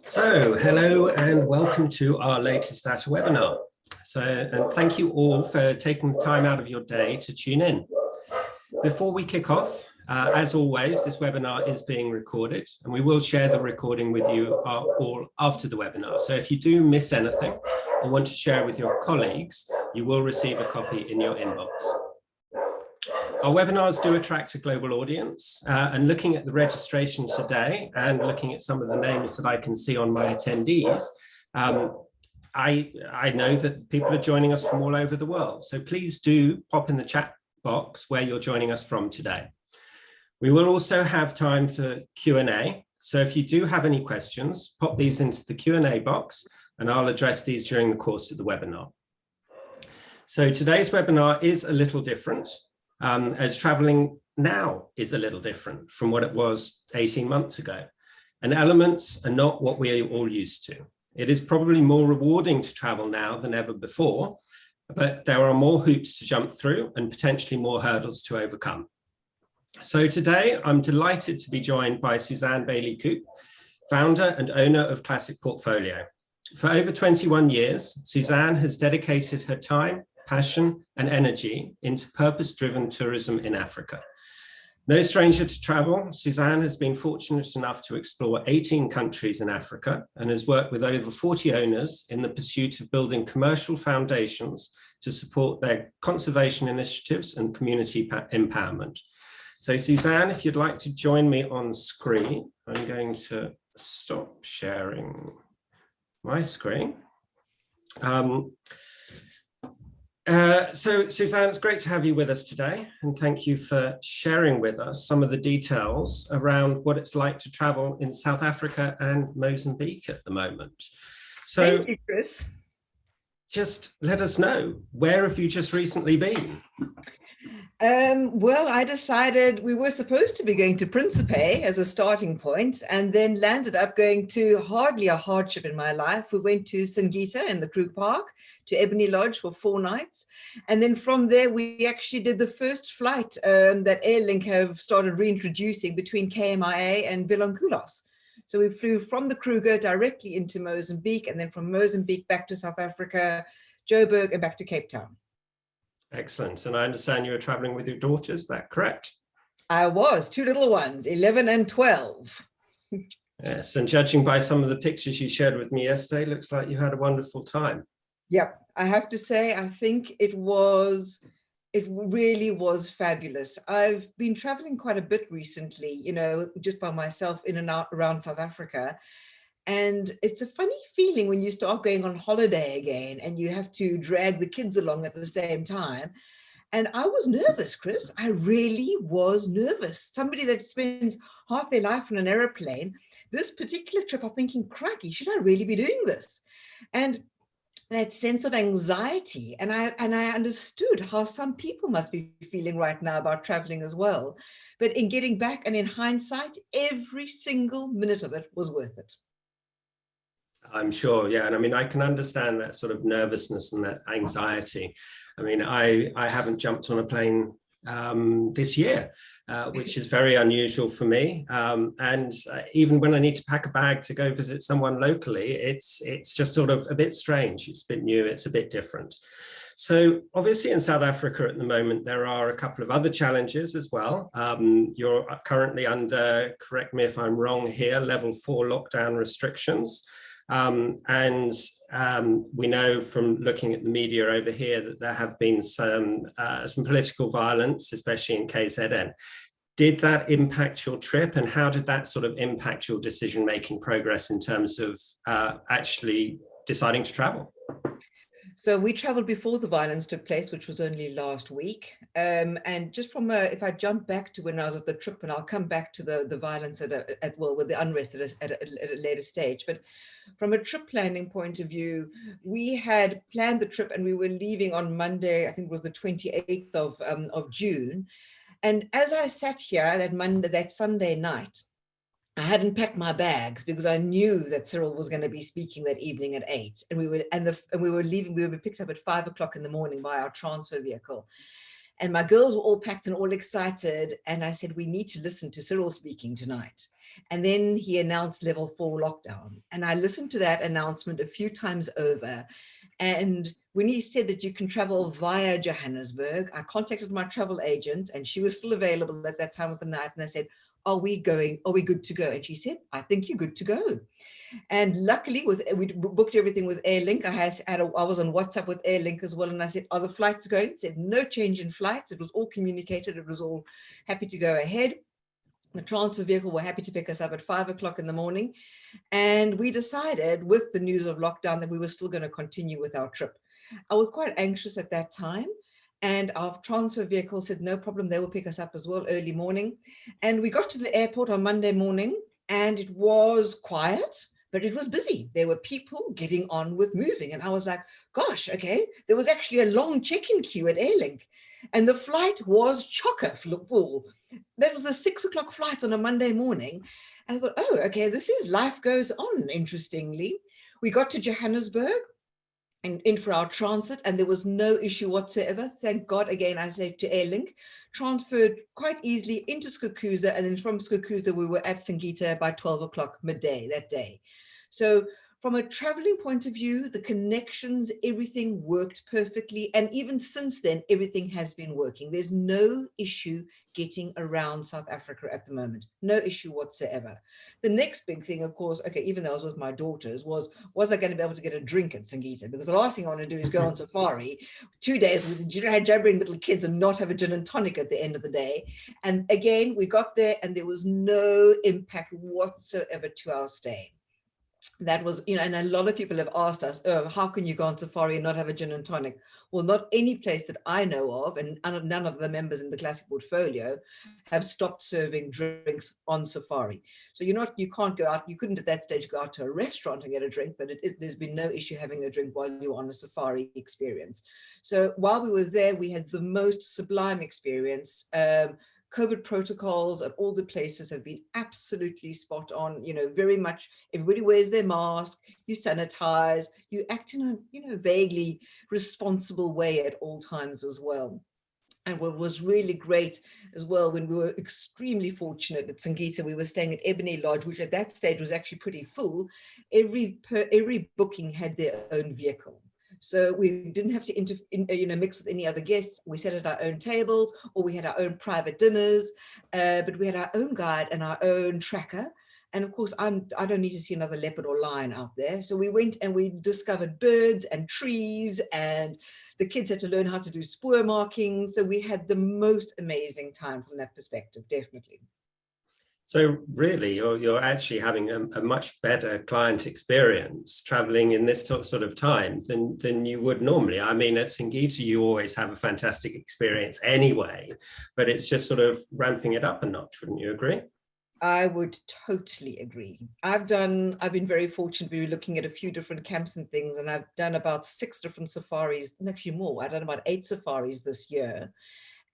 So, hello and welcome to our latest ATTA webinar. And thank you all for taking the time out of your day to tune in. Before we kick off, as always, this webinar is being recorded and we will share the recording with you all after the webinar. So if you do miss anything or want to share with your colleagues, you will receive a copy in your inbox. Our webinars do attract a global audience, and looking at the registration today and looking at some of the names that I can see on my attendees, I know that people are joining us from all over the world. So please do pop in the chat box where you're joining us from today. We will also have time for Q&A. So if you do have any questions, pop these into the Q&A box and I'll address these during the course of the webinar. So today's webinar is a little different. As traveling now is a little different from what it was 18 months ago. And elements are not what we are all used to. It is probably more rewarding to travel now than ever before, but there are more hoops to jump through and potentially more hurdles to overcome. So today I'm delighted to be joined by Suzanne Bayly-Coupe, founder and owner of Classic Portfolio. For over 21 years, Suzanne has dedicated her time, passion and energy into purpose-driven tourism in Africa. No stranger to travel, Suzanne has been fortunate enough to explore 18 countries in Africa and has worked with over 40 owners in the pursuit of building commercial foundations to support their conservation initiatives and community empowerment. So Suzanne, if you'd like to join me on screen, I'm going to stop sharing my screen. So Suzanne, it's great to have you with us today and thank you for sharing with us some of the details around what it's like to travel in South Africa and Mozambique at the moment. So thank you, Chris. Just let us know, where have you just recently been? Well, I decided we were supposed to be going to Principe as a starting point and then landed up going to hardly a hardship in my life. We went to Singita in the Kruger Park, to Ebony Lodge for 4 nights. And then from there, we actually did the first flight that Airlink have started reintroducing between KMIA and Bilonkulos. So we flew from the Kruger directly into Mozambique and then from Mozambique back to South Africa, Joburg and back to Cape Town. Excellent. And I understand you were traveling with your daughters, is that correct? I was, 2 little ones, 11 and 12. Yes, and judging by some of the pictures you shared with me yesterday, looks like you had a wonderful time. Yep, I have to say, I think it really was fabulous. I've been traveling quite a bit recently, you know, just by myself in and out around South Africa. And it's a funny feeling when you start going on holiday again and you have to drag the kids along at the same time. And I was nervous, Chris. I really was nervous. Somebody that spends half their life on an airplane, this particular trip, I'm thinking, crikey, should I really be doing this? And that sense of anxiety. And I understood how some people must be feeling right now about traveling as well. But in getting back and in hindsight, every single minute of it was worth it. I'm sure, yeah. And I mean, I can understand that sort of nervousness and that anxiety. I mean, I haven't jumped on a plane this year, which is very unusual for me. And even when I need to pack a bag to go visit someone locally, it's just sort of a bit strange. It's a bit new, it's a bit different. So obviously in South Africa at the moment, there are a couple of other challenges as well. You're currently under, correct me if I'm wrong here, level 4 lockdown restrictions. We know from looking at the media over here that there have been some political violence, especially in KZN. Did that impact your trip, and how did that sort of impact your decision-making progress in terms of actually deciding to travel? So we traveled before the violence took place, which was only last week. And just from if I jump back to when I was at the trip, and I'll come back to the violence with the unrest at a later stage. But from a trip planning point of view, we had planned the trip and we were leaving on Monday, I think it was the 28th of June. And as I sat here that Sunday night, I hadn't packed my bags because I knew that Cyril was going to be speaking that evening at 8, and we were leaving. We were picked up at 5 o'clock in the morning by our transfer vehicle. And my girls were all packed and all excited. And I said, we need to listen to Cyril speaking tonight. And then he announced level 4 lockdown. And I listened to that announcement a few times over. And when he said that you can travel via Johannesburg, I contacted my travel agent, and she was still available at that time of the night. And I said, are we good to go? And she said, I think you're good to go. And luckily, we booked everything with Airlink. I was on WhatsApp with Airlink as well. And I said, are the flights going? It said, no change in flights. It was all communicated. It was all happy to go ahead. The transfer vehicle were happy to pick us up at 5 o'clock in the morning. And we decided, with the news of lockdown, that we were still going to continue with our trip. I was quite anxious at that time. And our transfer vehicle said, no problem, they will pick us up as well early morning. And we got to the airport on Monday morning, and it was quiet, but it was busy. There were people getting on with moving. And I was like, gosh, okay. There was actually a long check-in queue at Airlink. And the flight was chocker full. That was a 6 o'clock flight on a Monday morning. And I thought, oh, okay, this is life goes on, interestingly. We got to Johannesburg and in for our transit, and there was no issue whatsoever. Thank God, again, I say to Airlink, transferred quite easily into Skukuza, and then from Skukuza, we were at Singita by 12 o'clock midday that day. So from a traveling point of view, the connections, everything worked perfectly. And even since then, everything has been working. There's no issue getting around South Africa at the moment. No issue whatsoever. The next big thing, of course, okay, even though I was with my daughters, was I going to be able to get a drink at Singita? Because the last thing I want to do is go on safari 2 days with jabbering little kids and not have a gin and tonic at the end of the day. And again, we got there and there was no impact whatsoever to our stay. That was, and a lot of people have asked us, oh, how can you go on safari and not have a gin and tonic? Well, not any place that I know of, and none of the members in the Classic portfolio have stopped serving drinks on safari. So you can't go out, you couldn't at that stage go out to a restaurant and get a drink, but there's been no issue having a drink while you're on a safari experience. So while we were there, we had the most sublime experience. COVID protocols at all the places have been absolutely spot on, very much everybody wears their mask, you sanitize, you act in a, vaguely responsible way at all times as well. And what was really great as well, when we were extremely fortunate at Singita, we were staying at Ebony Lodge, which at that stage was actually pretty full. Every booking had their own vehicle. So we didn't have to mix with any other guests. We sat at our own tables, or we had our own private dinners, but we had our own guide and our own tracker. And of course, I don't need to see another leopard or lion out there. So we went and we discovered birds and trees, and the kids had to learn how to do spoor marking. So we had the most amazing time from that perspective, definitely. So really, you're actually having a much better client experience traveling in this sort of time than you would normally. I mean, at Singita, you always have a fantastic experience anyway, but it's just sort of ramping it up a notch, wouldn't you agree? I would totally agree. I've been very fortunate. We were looking at a few different camps and things, and I've done about 6 different safaris, and actually more. I've done about 8 safaris this year.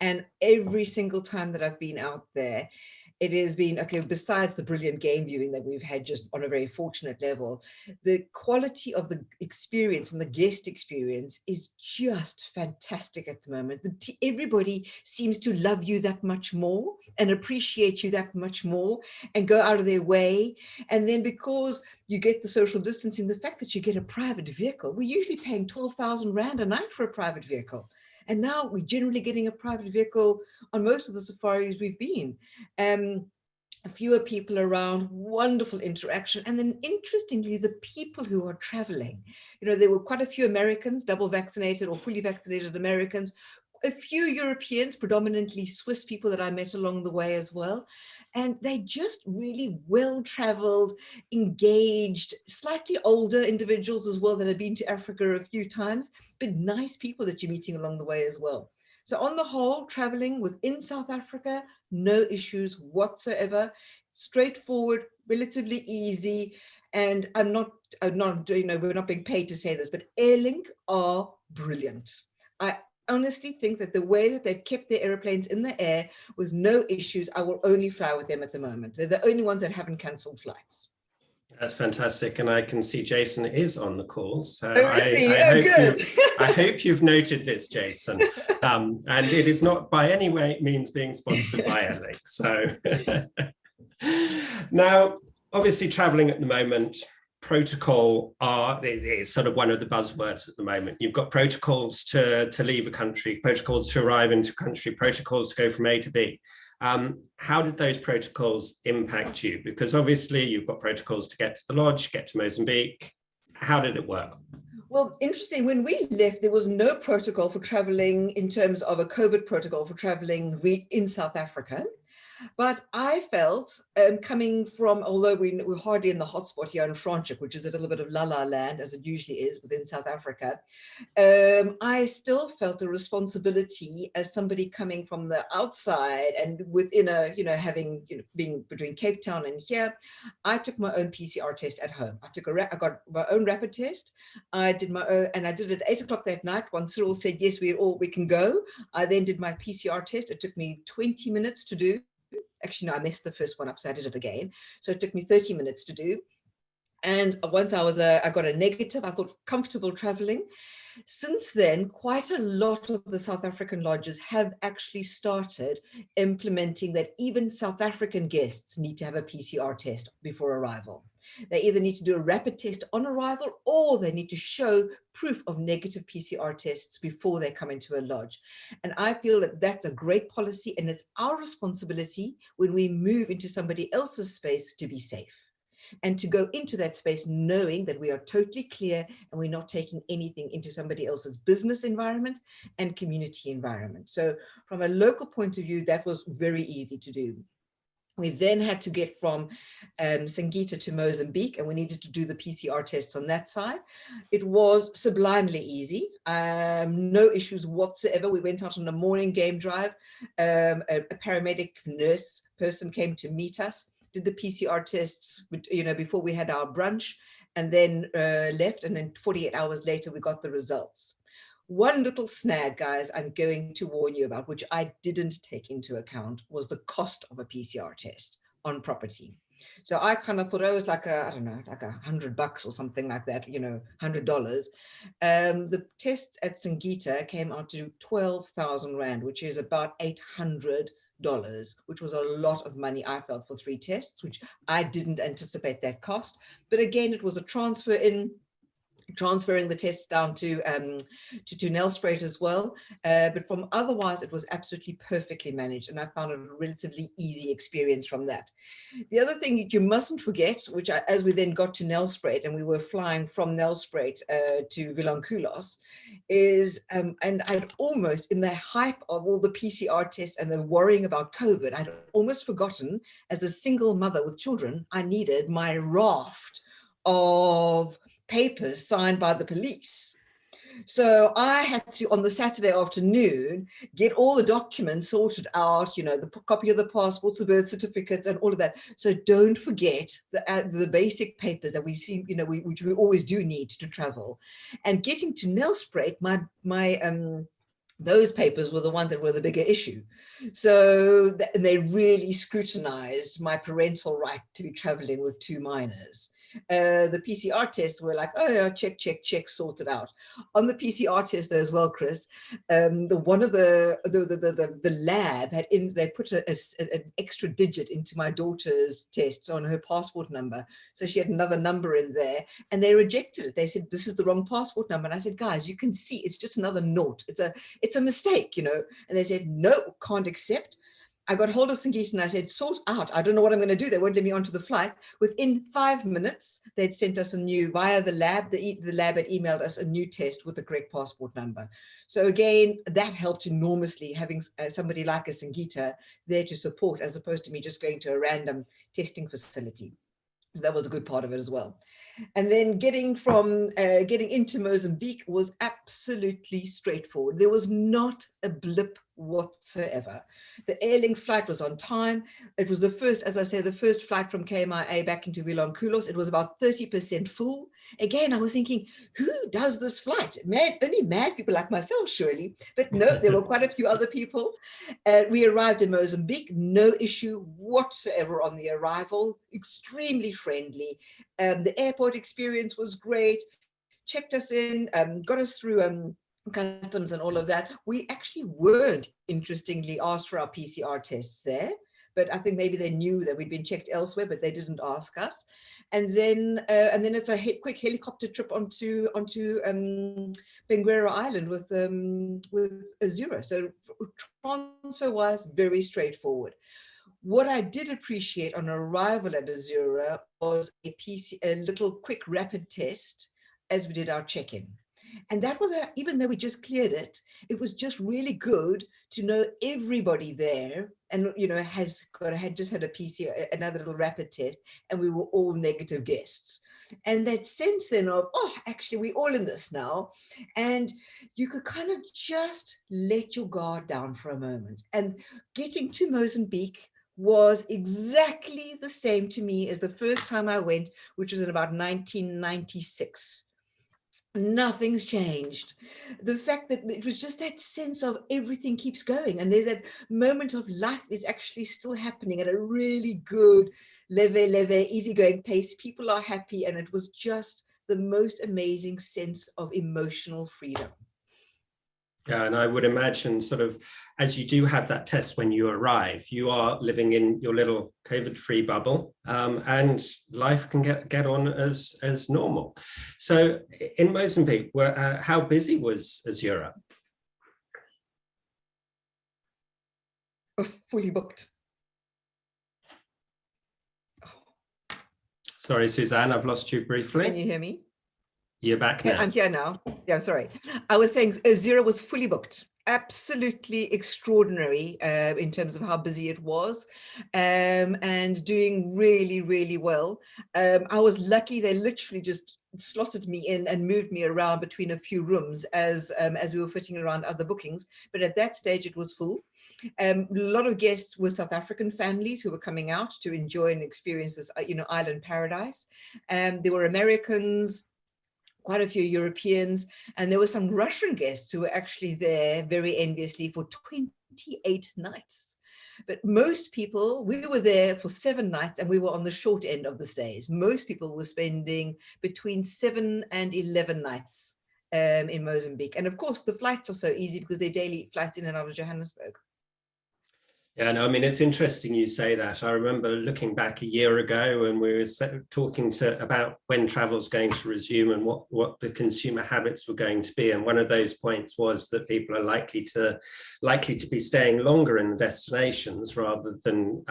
And every single time that I've been out there, it has been, okay, besides the brilliant game viewing that we've had just on a very fortunate level, the quality of the experience and the guest experience is just fantastic at the moment. Everybody seems to love you that much more and appreciate you that much more and go out of their way. And then because you get the social distancing, the fact that you get a private vehicle, we're usually paying 12,000 Rand a night for a private vehicle. And now we're generally getting a private vehicle on most of the safaris we've been. Fewer people around, wonderful interaction. And then interestingly, the people who are traveling, there were quite a few Americans, double vaccinated or fully vaccinated Americans, a few Europeans, predominantly Swiss people that I met along the way as well. And they just really well-traveled, engaged, slightly older individuals as well that had been to Africa a few times, but nice people that you're meeting along the way as well. So on the whole, traveling within South Africa, no issues whatsoever, straightforward, relatively easy. And we're not being paid to say this, but Airlink are brilliant. I honestly think that the way that they've kept their airplanes in the air with no issues, I will only fly with them at the moment. They're the only ones that haven't cancelled flights. That's fantastic, and I can see Jason is on the call. So I hope you've noted this, Jason. And it is not by any means being sponsored by Ellick. So now, obviously, traveling at the moment, protocol is sort of one of the buzzwords at the moment. You've got protocols to leave a country, protocols to arrive into a country, protocols to go from A to B. How did those protocols impact you? Because obviously you've got protocols to get to the lodge, get to Mozambique. How did it work? Well, interesting, when we left, there was no protocol for traveling in terms of a COVID protocol for traveling in South Africa. But I felt coming from, although we're hardly in the hotspot here in Franschhoek, which is a little bit of la-la land, as it usually is within South Africa, I still felt a responsibility as somebody coming from the outside and within being between Cape Town and here. I took my own PCR test at home. I got my own rapid test. I did my own, and I did it at 8 o'clock that night. Once Cyril said, yes, we can go. I then did my PCR test. It took me 20 minutes to do. Actually, no, I messed the first one up, so I did it again. So it took me 30 minutes to do. And once I got a negative, I thought comfortable traveling. Since then, quite a lot of the South African lodges have actually started implementing that even South African guests need to have a PCR test before arrival. They either need to do a rapid test on arrival, or they need to show proof of negative PCR tests before they come into a lodge. And I feel that that's a great policy, and it's our responsibility when we move into somebody else's space to be safe and to go into that space knowing that we are totally clear and we're not taking anything into somebody else's business environment and community environment. So from a local point of view, that was very easy to do. We then had to get from Singita to Mozambique, and we needed to do the PCR tests on that side. It was sublimely easy, no issues whatsoever. We went out on a morning game drive. A paramedic nurse person came to meet us, did the PCR tests, before we had our brunch, and then left. And then 48 hours later, we got the results. One little snag, guys, I'm going to warn you about, which I didn't take into account, was the cost of a PCR test on property. So I kind of thought it was like $100 or something like that, $100. The tests at Singita came out to 12,000 Rand, which is about $800, which was a lot of money, I felt, for 3 tests, which I didn't anticipate that cost. But again, it was a transferring the tests down to Nelspruit as well, but from otherwise it was absolutely perfectly managed, and I found it a relatively easy experience from that. The other thing that you mustn't forget, which as we then got to Nelspruit and we were flying from Nelspruit to Vilankulos, is and I'd almost, in the hype of all the PCR tests and the worrying about COVID, I'd almost forgotten, as a single mother with children, I needed my raft of papers signed by the police. So I had to, on the Saturday afternoon, get all the documents sorted out, the copy of the passports, the birth certificates, and all of that. So don't forget the basic papers that we see, which we always do need to travel. And getting to Nelspruit, those papers were the ones that were the bigger issue. So they really scrutinized my parental right to be traveling with 2 minors. The PCR tests were like, oh yeah, check, sorted out. On the PCR test though as well, Chris, one of the lab had they put an extra digit into my daughter's test on her passport number, so she had another number in there, and they rejected it. They said this is the wrong passport number, and I said, guys, you can see it's just another naught. It's a mistake, and they said no, can't accept. I got hold of Singita and I said, sort out. I don't know what I'm going to do. They won't let me onto the flight. Within 5 minutes, they'd sent us via the lab. The lab had emailed us a new test with the correct passport number. So again, that helped enormously, having somebody like a Singita there to support, as opposed to me just going to a random testing facility. So that was a good part of it as well. And then getting into Mozambique was absolutely straightforward. There was not a blip whatsoever. The Airlink flight was on time. It was the first, as I say, the first flight from KMIA back into Vilanculos. It was about 30% full. Again, I was thinking, who does this flight? Only mad people like myself, surely. But no, there were quite a few other people. We arrived in Mozambique, no issue whatsoever on the arrival, extremely friendly. The airport experience was great, checked us in, got us through customs and all of that. We actually weren't, interestingly, asked for our PCR tests there, but I think maybe they knew that we'd been checked elsewhere, but they didn't ask us. And then it's a quick helicopter trip onto Benguera Island with Azura. So transfer-wise, very straightforward. What I did appreciate on arrival at Azura was a little quick rapid test as we did our check-in. And that was, even though we just cleared it, it was just really good to know everybody there, and had just had a PCR, another little rapid test, and we were all negative guests. And that sense then of, oh, actually, we're all in this now. And you could kind of just let your guard down for a moment. And getting to Mozambique was exactly the same to me as the first time I went, which was in about 1996. Nothing's changed. The fact that it was just that sense of everything keeps going, and there's that moment of life is actually still happening at a really good, easygoing pace. People are happy, and it was just the most amazing sense of emotional freedom. Yeah, and I would imagine sort of as you do have that test when you arrive, you are living in your little COVID-free bubble, and life can get on as normal. So in Mozambique, how busy was Azura? Fully booked. Sorry, Suzanne, I've lost you briefly. Can you hear me? You're back now. I'm here now. Yeah, sorry. I was saying Azura was fully booked. Absolutely extraordinary in terms of how busy it was, and doing really, really well. I was lucky; they literally just slotted me in and moved me around between a few rooms as we were fitting around other bookings. But at that stage, it was full. A lot of guests were South African families who were coming out to enjoy and experience this, island paradise. There were Americans, quite a few Europeans, and there were some Russian guests who were actually there very enviously for 28 nights. But most people, we were there for 7 nights, and we were on the short end of the stays. Most people were spending between 7 and 11 nights in Mozambique. And of course, the flights are so easy because they're daily flights in and out of Johannesburg. Yeah, no, I mean, it's interesting you say that. I remember looking back a year ago and we were talking about when travel is going to resume and what the consumer habits were going to be. And one of those points was that people are likely to be staying longer in the destinations rather than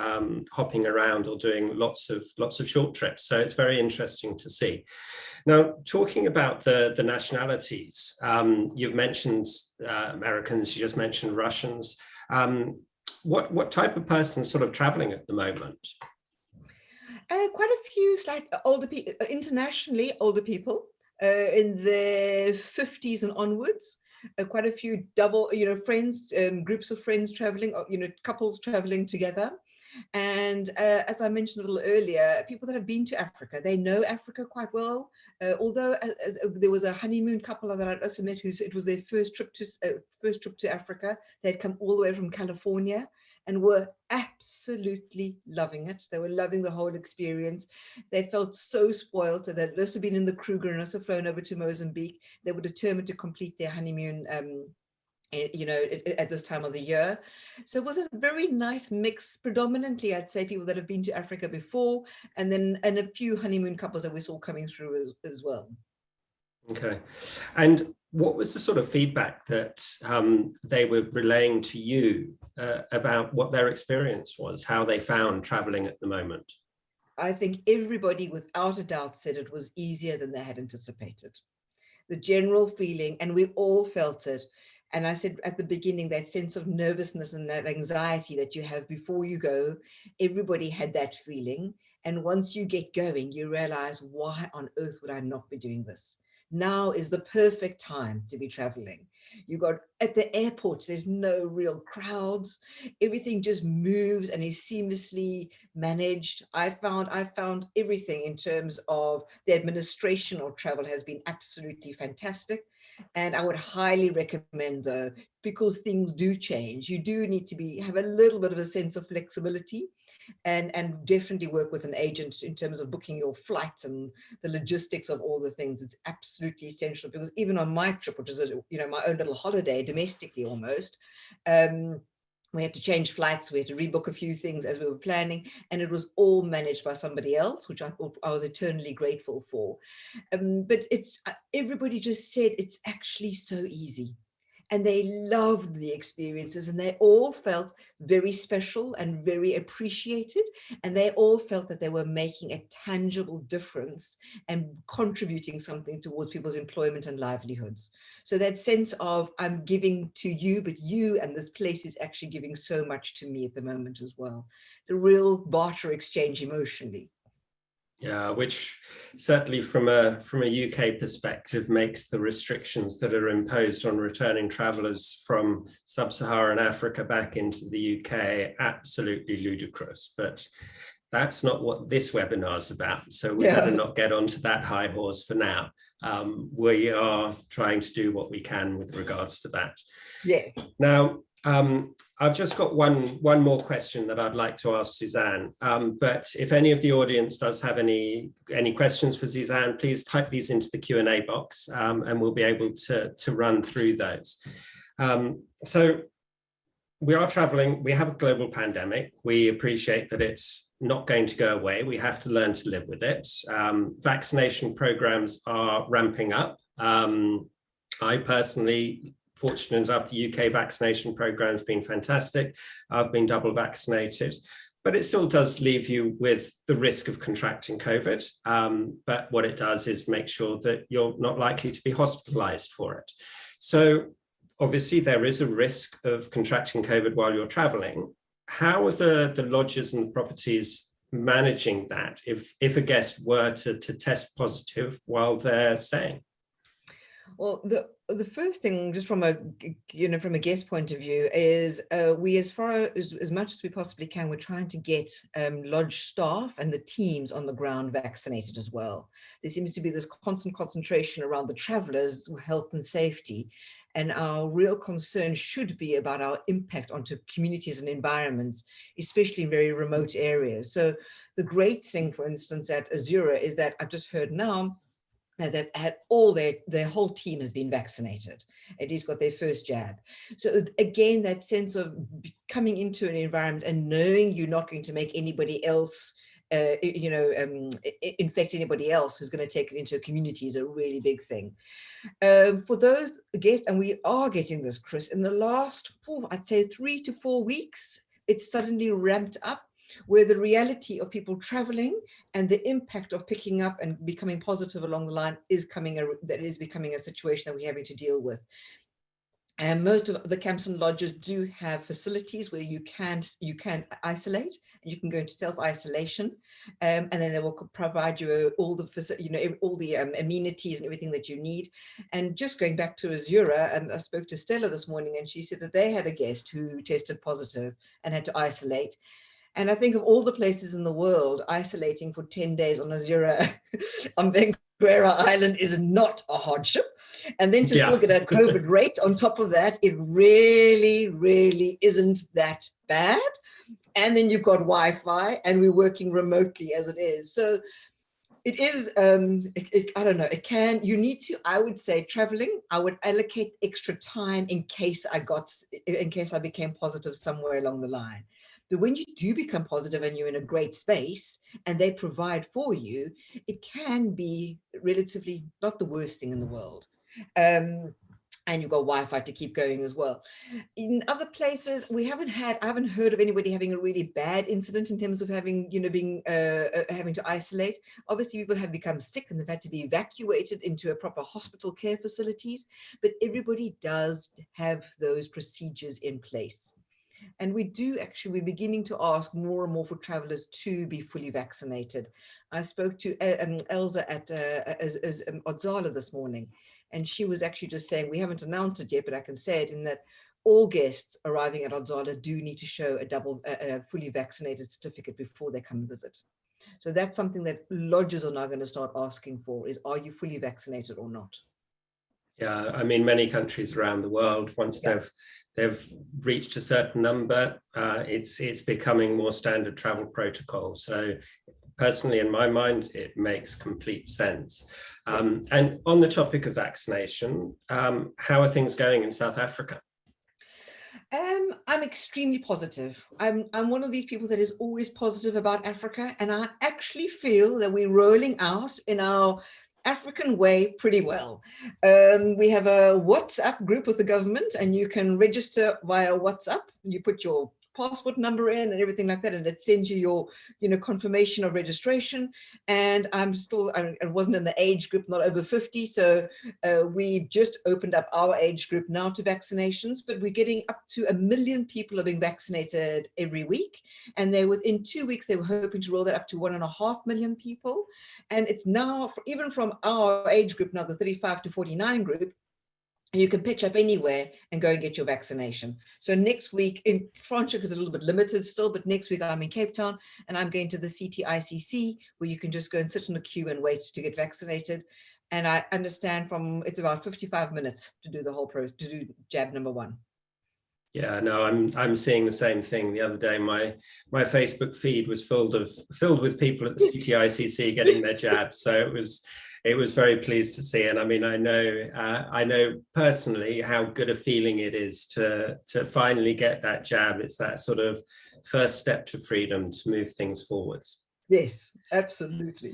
hopping around or doing lots of short trips. So it's very interesting to see. Now, talking about the nationalities, you've mentioned Americans, you just mentioned Russians. What type of person is sort of traveling at the moment? Quite a few older people, internationally older people in their 50s and onwards. Quite a few double, friends, groups of friends traveling, couples traveling together. And as I mentioned a little earlier, people that have been to Africa, they know Africa quite well. Although there was a honeymoon couple that I'd also met it was their first trip to Africa. They'd come all the way from California and were absolutely loving it. They were loving the whole experience. They felt so spoiled that they'd also been in the Kruger and also flown over to Mozambique. They were determined to complete their honeymoon at this time of the year. So it was a very nice mix, predominantly I'd say people that have been to Africa before, and a few honeymoon couples that we saw coming through as well. Okay. And what was the sort of feedback that they were relaying to you about what their experience was, how they found traveling at the moment? I think everybody without a doubt said it was easier than they had anticipated. The general feeling, and we all felt it. And I said at the beginning, that sense of nervousness and that anxiety that you have before you go, everybody had that feeling. And once you get going, you realize, why on earth would I not be doing this? Now is the perfect time to be traveling. You got at the airports, there's no real crowds. Everything just moves and is seamlessly managed. I found everything in terms of the administration of travel has been absolutely fantastic. And I would highly recommend, though, because things do change, you do need to have a little bit of a sense of flexibility, and definitely work with an agent in terms of booking your flights and the logistics of all the things. It's absolutely essential, because even on my trip, which is my own little holiday domestically almost, we had to change flights, we had to rebook a few things as we were planning, and it was all managed by somebody else, which I thought I was eternally grateful for. But everybody just said it's actually so easy. And they loved the experiences, and they all felt very special and very appreciated. And they all felt that they were making a tangible difference and contributing something towards people's employment and livelihoods. So that sense of, I'm giving to you, but you and this place is actually giving so much to me at the moment as well. It's a real barter exchange emotionally. Yeah, which certainly from a UK perspective makes the restrictions that are imposed on returning travellers from sub-Saharan Africa back into the UK absolutely ludicrous. But that's not what this webinar is about. So we better not get onto that high horse for now. We are trying to do what we can with regards to that. Yes. Now, I've just got one more question that I'd like to ask Suzanne. But if any of the audience does have any questions for Suzanne, please type these into the Q&A box, and we'll be able to run through those. So we are traveling, we have a global pandemic. We appreciate that it's not going to go away. We have to learn to live with it. Vaccination programs are ramping up. I personally, fortunate enough, the UK vaccination program has been fantastic. I've been double vaccinated, but it still does leave you with the risk of contracting COVID. But what it does is make sure that you're not likely to be hospitalized for it. So obviously there is a risk of contracting COVID while you're traveling. How are the lodges and the properties managing that if a guest were to test positive while they're staying? Well, the first thing, just from a guest point of view, is we, as much as we possibly can, we're trying to get lodge staff and the teams on the ground vaccinated as well. There seems to be this constant concentration around the travelers' health and safety, and our real concern should be about our impact onto communities and environments, especially in very remote areas. So the great thing, for instance, at Azura is that I've just heard now that had all their whole team has been vaccinated. At least got their first jab. So again, that sense of coming into an environment and knowing you're not going to make anybody else, infect anybody else who's going to take it into a community is a really big thing. For those guests, and we are getting this, Chris, in the last, I'd say 3 to 4 weeks, it's suddenly ramped up, where the reality of people traveling and the impact of picking up and becoming positive along the line is becoming a situation that we're having to deal with. And most of the camps and lodges do have facilities where you can isolate, and you can go into self-isolation, and then they will provide you all the amenities and everything that you need. And just going back to Azura, I spoke to Stella this morning, and she said that they had a guest who tested positive and had to isolate. And I think of all the places in the world, isolating for 10 days on Azura on Benguera Island is not a hardship. And then to still get a COVID rate on top of that, it really, really isn't that bad. And then you've got Wi-Fi, and we're working remotely as it is. So it is, I don't know, I would say traveling, I would allocate extra time in case I became positive somewhere along the line. But when you do become positive and you're in a great space and they provide for you, it can be relatively not the worst thing in the world. And you've got Wi-Fi to keep going as well. In other places, I haven't heard of anybody having a really bad incident in terms of having to isolate. Obviously, people have become sick and they've had to be evacuated into a proper hospital care facilities, but everybody does have those procedures in place. And we're beginning to ask more and more for travelers to be fully vaccinated. I spoke to Elsa at Odzala this morning, and she was actually just saying, we haven't announced it yet, but I can say it, in that all guests arriving at Odzala do need to show a fully vaccinated certificate before they come and visit. So that's something that lodges are now going to start asking for, is, are you fully vaccinated or not? Yeah, I mean, many countries around the world, once they've reached a certain number, it's becoming more standard travel protocol. So personally, in my mind, it makes complete sense. And on the topic of vaccination, how are things going in South Africa? I'm extremely positive. I'm one of these people that is always positive about Africa, and I actually feel that we're rolling out in our African way pretty well. We have a WhatsApp group with the government, and you can register via WhatsApp. You put your passport number in and everything like that, and it sends you your, confirmation of registration. And I wasn't in the age group, not over 50, so we've just opened up our age group now to vaccinations, but we're getting up to 1 million people are being vaccinated every week, and within 2 weeks they were hoping to roll that up to 1.5 million people. And it's now, even from our age group now, the 35 to 49 group, you can pitch up anywhere and go and get your vaccination. So next week, in Franschhoek is a little bit limited still, but next week I'm in Cape Town and I'm going to the CTICC, where you can just go and sit in a queue and wait to get vaccinated. And I understand it's about 55 minutes to do the whole process, to do jab number 1. Yeah, no, I'm seeing the same thing. The other day, my Facebook feed was filled with people at the CTICC getting their jabs. So it was very pleased to see. And I mean, I know personally how good a feeling it is to finally get that jab. It's that sort of first step to freedom, to move things forwards. Yes, absolutely.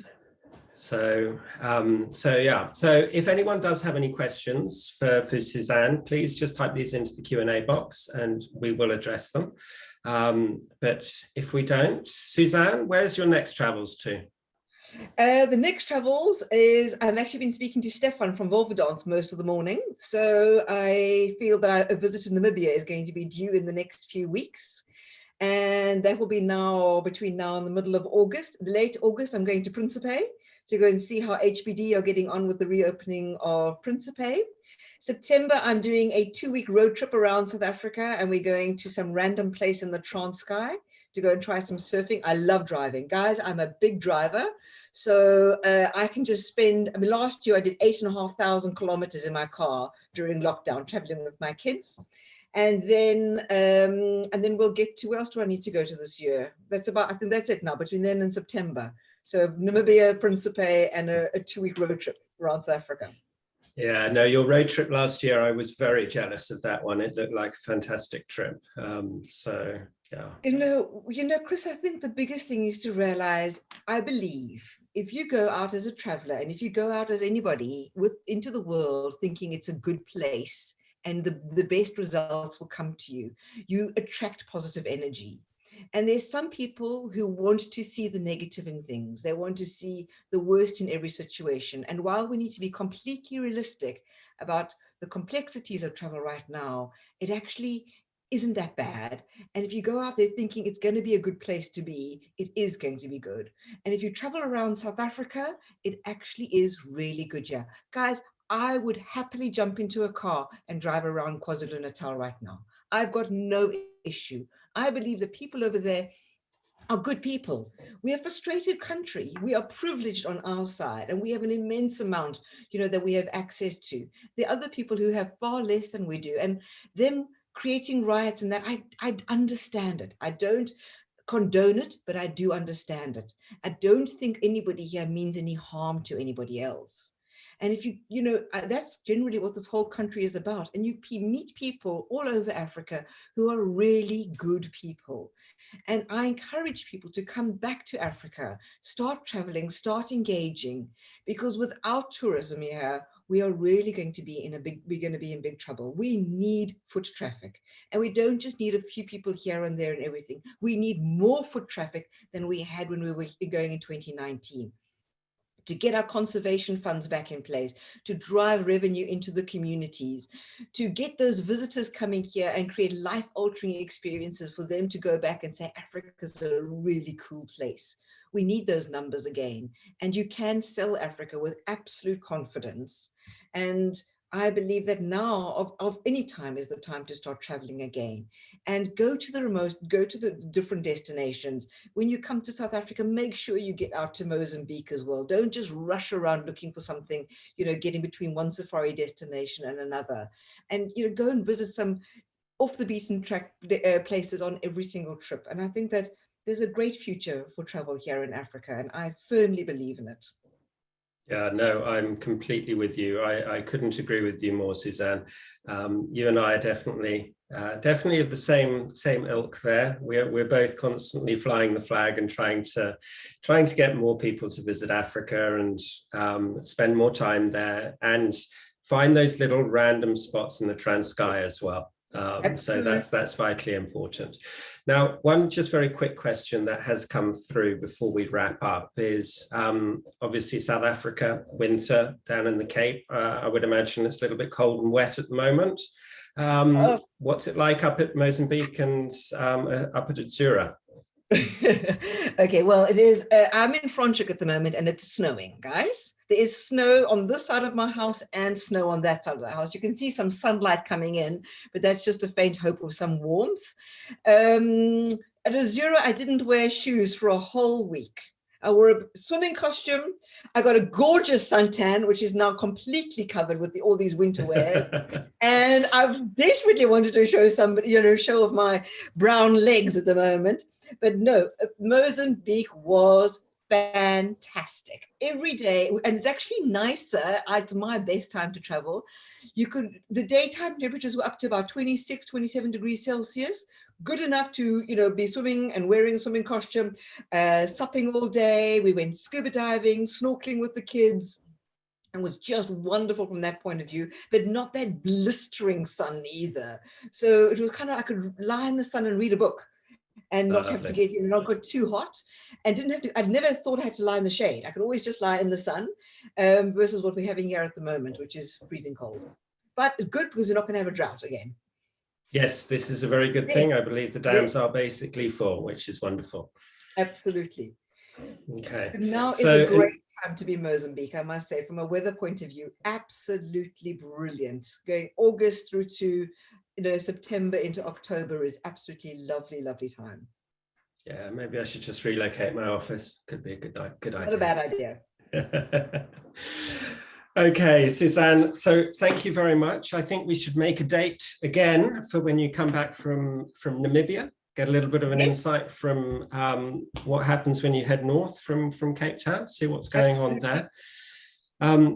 So yeah. So if anyone does have any questions for Suzanne, please just type these into the Q&A box and we will address them. But if we don't, Suzanne, where's your next travels to? The next travels is, I've actually been speaking to Stefan from Wolverdance most of the morning. So I feel that a visit to Namibia is going to be due in the next few weeks. And that will be between now and the middle of August. Late August, I'm going to Principe to go and see how HBD are getting on with the reopening of Principe. September, I'm doing a 2-week road trip around South Africa, and we're going to some random place in the Transkei to go and try some surfing. I love driving. Guys, I'm a big driver. So I can just spend, last year I did 8,500 kilometers in my car during lockdown, traveling with my kids. And then we'll get to, where else do I need to go to this year? I think that's it now, between then and September. So Namibia, Principe, and a 2-week road trip around South Africa. Yeah, no, your road trip last year, I was very jealous of that one. It looked like a fantastic trip. So, yeah. Chris, I think the biggest thing is to realize, I believe, if you go out as a traveler and if you go out as anybody into the world thinking it's a good place and the best results will come to you, you attract positive energy. And there's some people who want to see the negative in things. They want to see the worst in every situation. And while we need to be completely realistic about the complexities of travel right now, it actually isn't that bad. And if you go out there thinking it's going to be a good place to be, it is going to be good. And if you travel around South Africa, it actually is really good. Yeah, guys, I would happily jump into a car and drive around KwaZulu-Natal right now. I've got no issue. I believe the people over there are good people. We are a frustrated country. We are privileged on our side, and we have an immense amount, that we have access to. There are other people who have far less than we do, and them creating riots and that, I understand it. I don't condone it, but I do understand it. I don't think anybody here means any harm to anybody else. And if that's generally what this whole country is about. And you meet people all over Africa who are really good people. And I encourage people to come back to Africa, start traveling, start engaging, because without tourism here, we are really going to be in big trouble. We need foot traffic, and we don't just need a few people here and there and everything. We need more foot traffic than we had when we were going in 2019. to get our conservation funds back in place, to drive revenue into the communities, to get those visitors coming here and create life-altering experiences for them to go back and say, Africa's a really cool place. We need those numbers again. And you can sell Africa with absolute confidence. And I believe that now of any time is the time to start traveling again and go to the different destinations. When you come to South Africa, make sure you get out to Mozambique as well. Don't just rush around looking for something, getting between one safari destination and another. And, go and visit some off the beaten track places on every single trip. And I think that there's a great future for travel here in Africa, and I firmly believe in it. Yeah, no, I'm completely with you. I couldn't agree with you more, Suzanne. You and I are definitely of the same ilk there. We're both constantly flying the flag and trying to get more people to visit Africa and spend more time there and find those little random spots in the Transkei as well. So that's vitally important. Now, one just very quick question that has come through before we wrap up is obviously South Africa, winter down in the Cape. I would imagine it's a little bit cold and wet at the moment. What's it like up at Mozambique and up at Atsura? Okay, well, it is. I'm in Franschhoek at the moment and it's snowing, guys. There is snow on this side of my house and snow on that side of the house. You can see some sunlight coming in, but that's just a faint hope of some warmth. At Atsura, I didn't wear shoes for a whole week. I wore a swimming costume. I got a gorgeous suntan, which is now completely covered with all these winter wear. And I've desperately wanted to show somebody, show of my brown legs at the moment. But no, Mozambique was fantastic every day, and it's actually nicer. It's my best time to travel. The daytime temperatures were up to about 26, 27 degrees Celsius, good enough to be swimming and wearing a swimming costume, supping all day. We went scuba diving, snorkeling with the kids, and was just wonderful from that point of view, but not that blistering sun either. So it was kind of, I could lie in the sun and read a book and not have to get, not got too hot, and didn't have to, I'd never thought I had to lie in the shade. I could always just lie in the sun, versus what we're having here at the moment, which is freezing cold. But it's good because we're not going to have a drought again. Yes, this is a very good thing. I believe the dams are basically full, which is wonderful. Absolutely. Okay. But now is a great time to be Mozambique, I must say, from a weather point of view. Absolutely brilliant. Going August through to September into October is absolutely lovely, lovely time. Yeah, maybe I should just relocate my office. Could be a good idea. Not a bad idea. Okay, Suzanne, so thank you very much. I think we should make a date again for when you come back from Namibia, get a little bit of an insight from what happens when you head north from Cape Town, see what's going on there.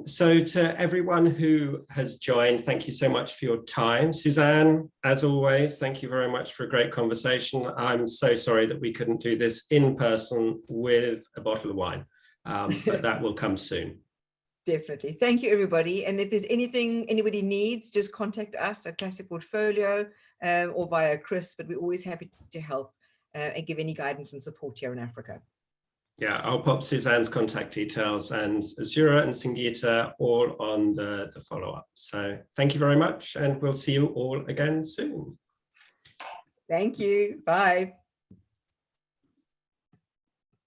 So to everyone who has joined, thank you so much for your time. Suzanne, as always, thank you very much for a great conversation. I'm so sorry that we couldn't do this in person with a bottle of wine, but that will come soon. Definitely. Thank you, everybody. And if there's anything anybody needs, just contact us at Classic Portfolio or via Chris, but we're always happy to help and give any guidance and support here in Africa. Yeah, I'll pop Suzanne's contact details and Atsura and Singita all on the follow-up. So thank you very much, and we'll see you all again soon. Thank you. Bye.